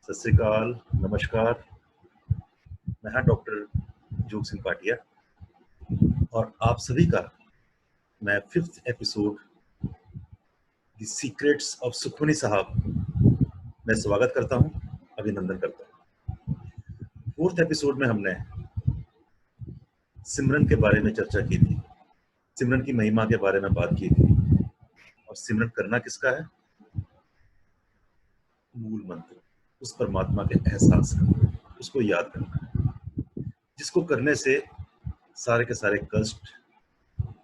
सत श्री अकाल, नमस्कार। मैं हाँ डॉक्टर जोग सिंह पाटिया और आप सभी का मैं 5th episode the secrets of Sukhmani साहब में स्वागत करता हूँ, अभिनंदन करता हूँ। 4th एपिसोड में हमने सिमरन के बारे में चर्चा की थी, सिमरन की महिमा के बारे में बात की थी। और सिमरन करना किसका है? मूल मंत्र, उस परमात्मा के एहसास करना, उसको याद करना, जिसको करने से सारे के सारे कष्ट,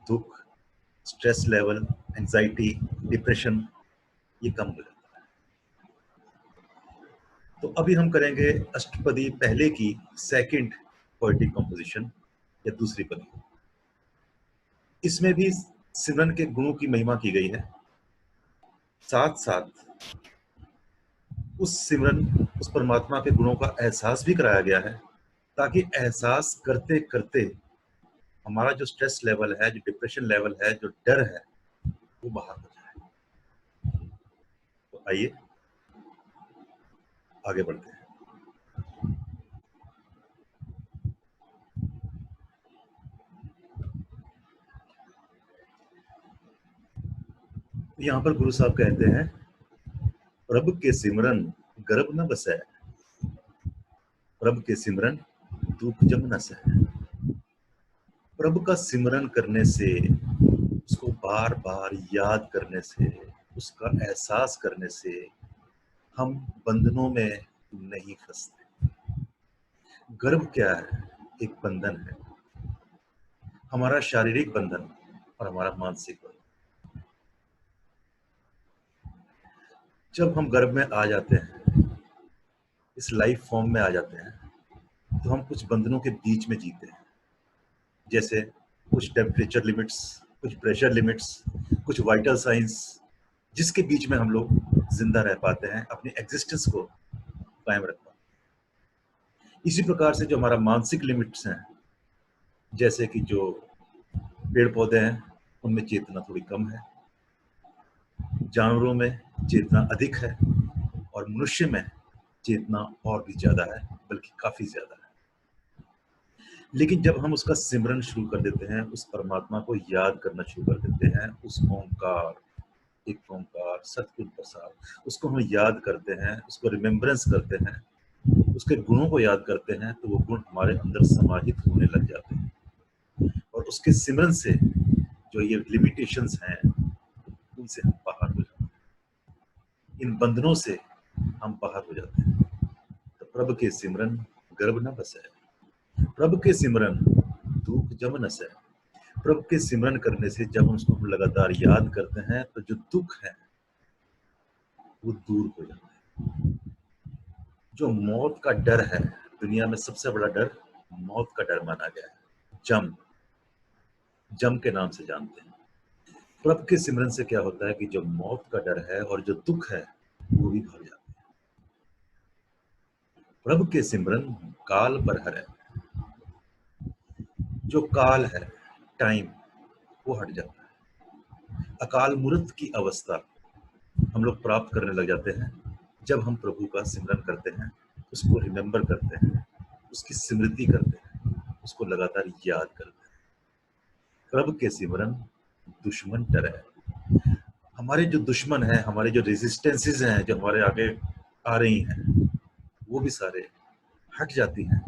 दुख, स्ट्रेस लेवल, एंजाइटी, डिप्रेशन ये कम हो जाता है। तो अभी हम करेंगे अष्टपदी पहले की सेकंड पोएटिक कंपोजिशन या दूसरी पदी। इसमें भी सिमरन के गुणों की महिमा की गई है, साथ साथ उस सिमरन, उस परमात्मा के गुणों का एहसास भी कराया गया है, ताकि एहसास करते करते हमारा जो स्ट्रेस लेवल है, जो डिप्रेशन लेवल है, जो डर है, वो बाहर हो जाए। तो आइए आगे बढ़ते हैं। यहाँ पर गुरु साहब कहते हैं, प्रभु के सिमरन गर्भ न बसै, प्रभु के सिमरन दुख जम न सै। प्रभु का सिमरन करने से, उसको बार बार याद करने से, उसका एहसास करने से हम बंधनों में नहीं फंसते। गर्भ क्या है? एक बंधन है, हमारा शारीरिक बंधन और हमारा मानसिक बंधन। जब हम गर्भ में आ जाते हैं, इस लाइफ फॉर्म में आ जाते हैं, तो हम कुछ बंधनों के बीच में जीते हैं, जैसे कुछ टेम्परेचर लिमिट्स, कुछ प्रेशर लिमिट्स, कुछ वाइटल साइंस, जिसके बीच में हम लोग जिंदा रह पाते हैं, अपनी एग्जिस्टेंस को कायम रख पाते हैं। इसी प्रकार से जो हमारा मानसिक लिमिट्स हैं, जैसे कि जो पेड़ पौधे हैं उनमें चेतना थोड़ी कम है, जानवरों में चेतना अधिक है, और मनुष्य में चेतना और भी ज्यादा है, बल्कि काफी ज्यादा है। लेकिन जब हम उसका सिमरन शुरू कर देते हैं, उस परमात्मा को याद करना शुरू कर देते हैं, उस ओंकार, एक ओंकार सतगुरु प्रसाद, उसको हम याद करते हैं, उसको रिमेम्बरेंस करते हैं, उसके गुणों को याद करते हैं, तो वो गुण हमारे अंदर समाहित होने लग जाते हैं। और उसके सिमरन से जो ये लिमिटेशंस हैं, उनसे हम बाहर हो जाते हैं, इन बंधनों से हम बाहर हो जाते हैं। तो प्रभु के सिमरन गर्भ न बसै, प्रभु के सिमरन दुख जम न सै। प्रभु के सिमरन करने से जब हम उसको लगातार याद करते हैं, तो जो दुख है वो दूर हो जाता है। जो मौत का डर है, दुनिया में सबसे बड़ा डर मौत का डर माना गया है, जम के नाम से जानते हैं। प्रभु के सिमरन से क्या होता है कि जो मौत का डर है और जो दुख है, वो भी भाग जाते हैं। प्रभु के सिमरन काल पर हरै, जो काल है, टाइम, वो हट जाता है। अकाल मूर्त की अवस्था हम लोग प्राप्त करने लग जाते हैं जब हम प्रभु का सिमरन करते हैं, उसको रिमेम्बर करते हैं, उसकी स्मृति करते हैं, उसको लगातार याद करते हैं। प्रभु के सिमरन दुश्मन डरै, हमारे जो दुश्मन हैं, हमारे जो रेजिस्टेंसेस हैं, जो हमारे आगे आ रही हैं, वो भी सारे हट जाती हैं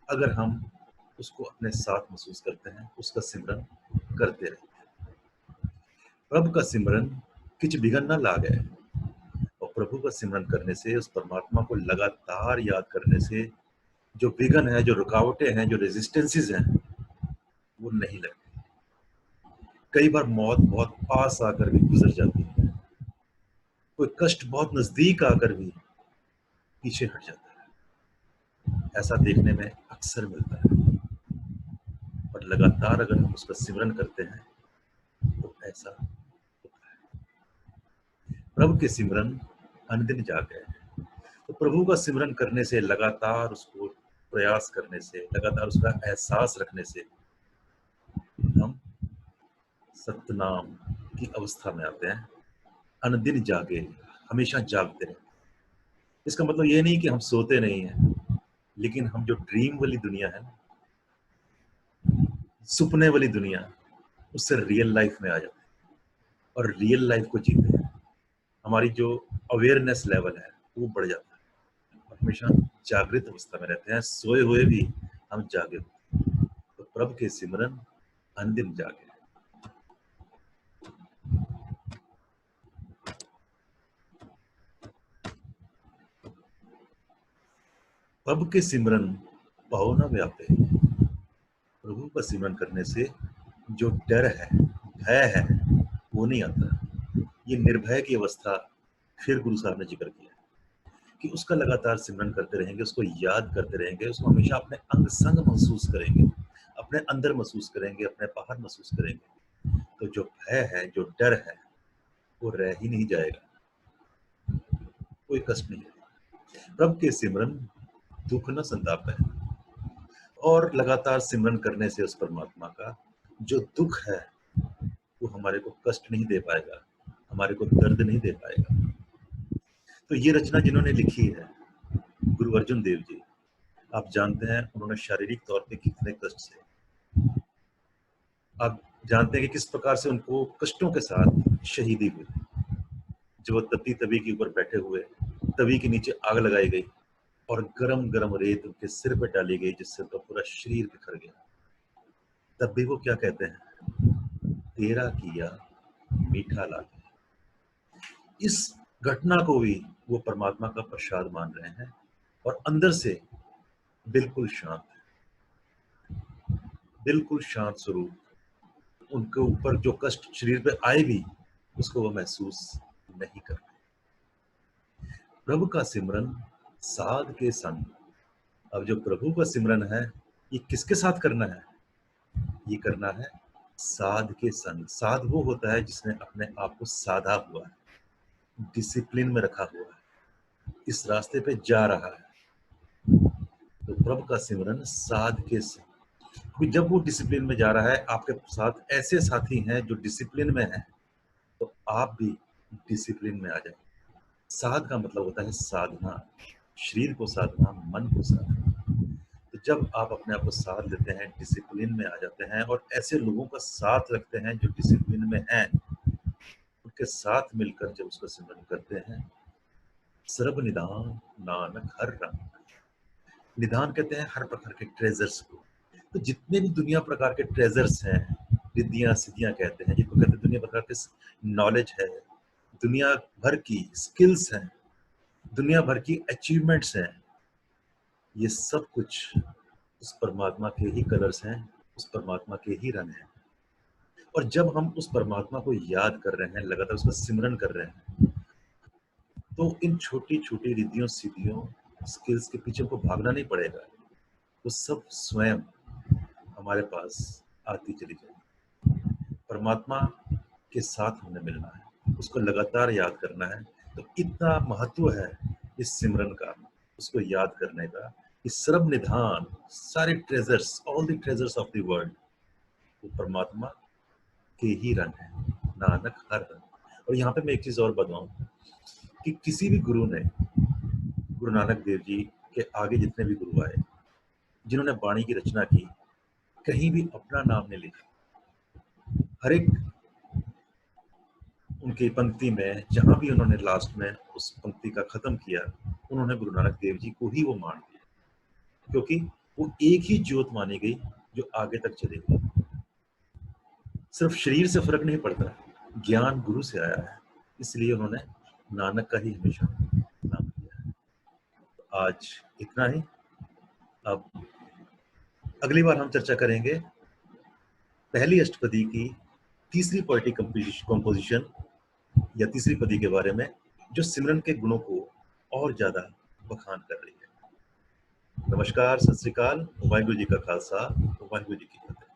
अगर हम उसको अपने साथ महसूस करते हैं, उसका सिमरन करते रहते हैं। प्रभु का सिमरन किछ बिघन न लागै, और प्रभु का सिमरन करने से, उस परमात्मा को लगातार याद करने से जो विघन है, जो रुकावटें हैं, जो रेजिस्टेंसेस हैं, वो नहीं लगती। कई बार मौत बहुत पास आकर भी गुजर जाती है, कोई कष्ट बहुत नजदीक आकर भी पीछे हट जाता है, ऐसा देखने में अक्सर मिलता है। पर लगातार अगर हम उसका सिमरन करते हैं तो ऐसा होता है। प्रभु के सिमरन अनदिन जागै, तो प्रभु का सिमरन करने से, लगातार उसको प्रयास करने से, लगातार उसका एहसास रखने से हम सतनाम की अवस्था में आते हैं। अनदिन जागे, हमेशा जागते रहते हैं। इसका मतलब ये नहीं कि हम सोते नहीं हैं, लेकिन हम जो ड्रीम वाली दुनिया है ना, सुपने वाली दुनिया, उससे रियल लाइफ में आ जाते हैं और रियल लाइफ को जीते हैं। हमारी जो अवेयरनेस लेवल है वो बढ़ जाता है, और हमेशा हम जागृत अवस्था में रहते हैं, सोए हुए भी हम जागे होते हैं। तो प्रभु के सिमरन अनदिन जागे। प्रभु के सिमरन पाओ न व्यापे। प्रभु का सिमरन करने से जो डर है, भय है, वो नहीं आता। ये निर्भय की अवस्था फिर गुरु साहब ने जिक्र किया कि उसका लगातार सिमरन करते रहेंगे, उसको याद करते रहेंगे, उसको हमेशा अपने अंग संग महसूस करेंगे, अपने अंदर महसूस करेंगे, अपने बाहर महसूस करेंगे। तो जो भय है, जो डर है, वो रह ही नहीं जाएगा, कोई कष्ट नहीं रहेगा। प्रभु के सिमरन दुख न संताप है। और लगातार सिमरन करने से उस परमात्मा का जो दुख है वो हमारे को कष्ट नहीं दे पाएगा, हमारे को दर्द नहीं दे पाएगा। तो ये रचना जिन्होंने लिखी है, गुरु अर्जुन देव जी, आप जानते हैं उन्होंने शारीरिक तौर पे कितने कष्ट सहे। आप जानते हैं कि किस प्रकार से उनको कष्टों के साथ शहीदी हुई। जब वो तपती तवी के ऊपर बैठे हुए, तवी के नीचे आग लगाई गई और गरम गरम रेत उनके सिर पर डाली गई, जिससे उनका पूरा शरीर बिखर गया। तब भी वो क्या कहते हैं? तेरा किया मीठा लागे। इस घटना को भी वो परमात्मा का प्रसाद मान रहे हैं और अंदर से बिल्कुल शांत, बिल्कुल शांत स्वरूप। उनके ऊपर जो कष्ट शरीर पे आए भी उसको वो महसूस नहीं कर रहे। प्रभु का सिमरन साध के संग। अब जो प्रभु का सिमरन है, ये किसके साथ करना है? ये करना है साध के संग। साध वो होता है जिसने अपने आप को साधा हुआ है, डिसिप्लिन में रखा हुआ है, इस रास्ते पे जा रहा है। तो प्रभु का सिमरन साध के संग। क्योंकि जब वो डिसिप्लिन में जा रहा है, आपके साथ ऐसे साथी हैं जो डिसिप्लिन में हैं, तो आप भी डिसिप्लिन में आ जाए। साध का मतलब होता है साधना, शरीर को साधना, मन को साधना। तो जब आप अपने आप को साध लेते हैं, डिसिप्लिन में आ जाते हैं और ऐसे लोगों का साथ रखते हैं जो डिसिप्लिन में हैं, उनके साथ मिलकर जब उसका सिमरन करते हैं, सर्ब निधान नानक हर रंग। निधान कहते हैं हर प्रकार के ट्रेजर्स को। तो जितने भी दुनिया प्रकार के ट्रेजर्स हैं, रिद्धियां सिद्धियां कहते हैं, जिनको कहते हैं दुनिया प्रकार के नॉलेज है, दुनिया भर की स्किल्स हैं, दुनिया भर की अचीवमेंट्स हैं, ये सब कुछ उस परमात्मा के ही कलर्स हैं, उस परमात्मा के ही रंग हैं। और जब हम उस परमात्मा को याद कर रहे हैं, लगातार उसका सिमरन कर रहे हैं, तो इन छोटी छोटी रिद्धियों सिद्धियों स्किल्स के पीछे हमको भागना नहीं पड़ेगा। वो सब स्वयं हमारे पास आती चली जाएगी। परमात्मा के साथ हमें मिलना है, उसको लगातार याद करना है। तो इतना महत्व है इस सिमरन का, उसको याद करने का, कि सर्व निधान, सारे treasures, all the treasures of the world, वो परमात्मा के ही रंग है, नानक हर रंग। और यहाँ पे मैं एक चीज और बताऊं कि किसी भी गुरु ने, गुरु नानक देव जी के आगे जितने भी गुरु आए, जिन्होंने वाणी की रचना की, कहीं भी अपना नाम नहीं लिखा। हर एक उनकी पंक्ति में जहां भी उन्होंने लास्ट में उस पंक्ति का खत्म किया, उन्होंने गुरु नानक देव जी को ही वो मान लिया, क्योंकि वो एक ही ज्योत मानी गई जो आगे तक चलेगी। सिर्फ शरीर से फर्क नहीं पड़ता, ज्ञान गुरु से आया है, इसलिए उन्होंने नानक का ही हमेशा नाम लिया है। तो आज इतना ही। अब अगली बार हम चर्चा करेंगे पहली अष्टपदी की तीसरी पोएटिक कंपोजिशन या तीसरी पदी के बारे में, जो सिमरन के गुणों को और ज्यादा बखान कर रही है। नमस्कार, सत श्री अकाल, वाहिगुरु जी का खालसा, वाहिगुरु जी की फतेह।